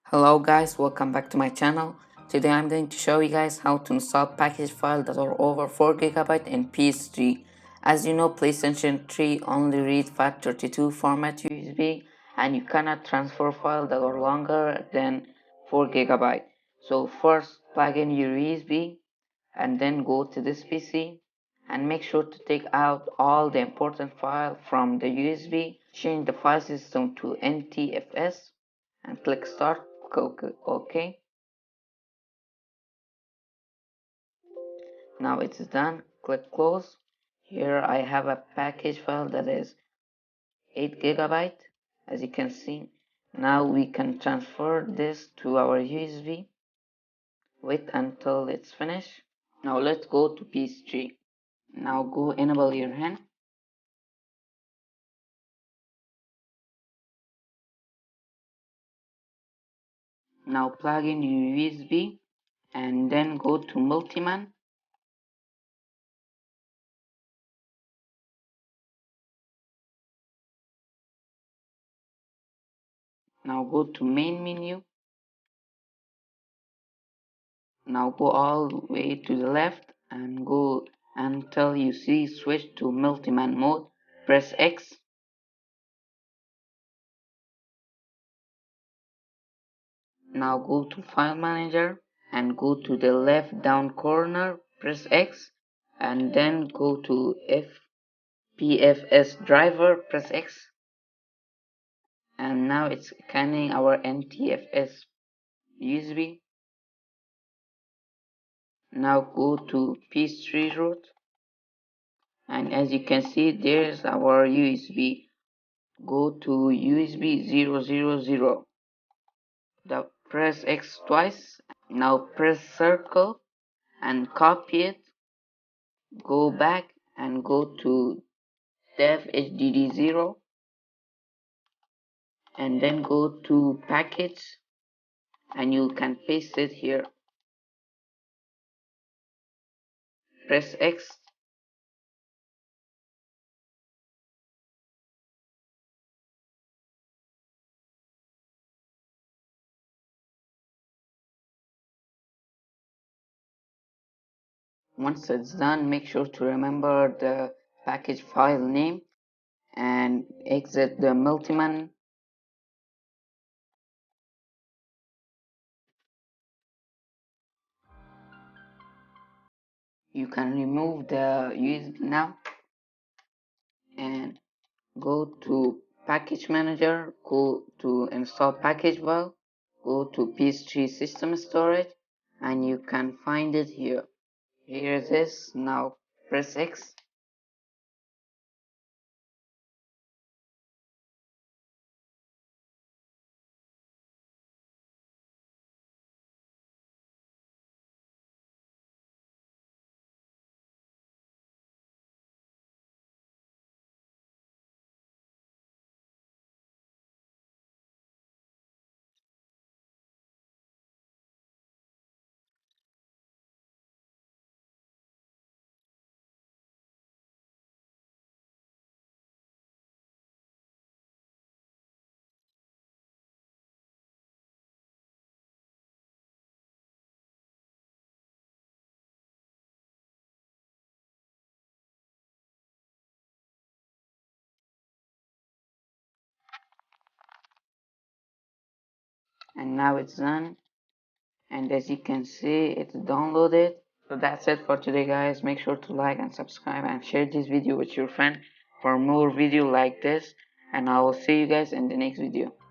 Hello guys, welcome back to my channel. Today I'm going to show you guys how to install package files that are over 4 GB in PS3. As you know, PlayStation 3 only reads FAT32 format USB and you cannot transfer files that are longer than 4 GB. So first plug in your USB and then go to this PC and make sure to take out all the important files from the USB. Change the file system to NTFS and click start. OK. Now it's done. Click close. Here I have a package file that is 8 GB, as you can see. Now we can transfer this to our USB. Wait until it's finished. Now let's go to PS3. Now go enable your hand. Now plug in your USB and then go to Multiman. Now go to main menu. Now go all the way to the left and go until you see switch to Multiman mode. Press X. Now go to File Manager and go to the left down corner. Press X and then go to FPFS driver. Press X. And now it's scanning our NTFS USB. Now go to PS3 root. And as you can see, there's our USB. Go to USB 000. Press X twice. Now press circle and copy it. Go back and go to dev HDD0 and then go to package and you can paste it here. Press X. Once it's done, make sure to remember the package file name and exit the Multiman. You can remove the USB now and go to package manager, go to install package file, go to PS3 system storage and you can find it here. Here it is. Now press X. And now it's done, and as you can see it's downloaded. So that's it for today guys. Make sure to like and subscribe and share this video with your friend for more video like this, and I will see you guys in the next video.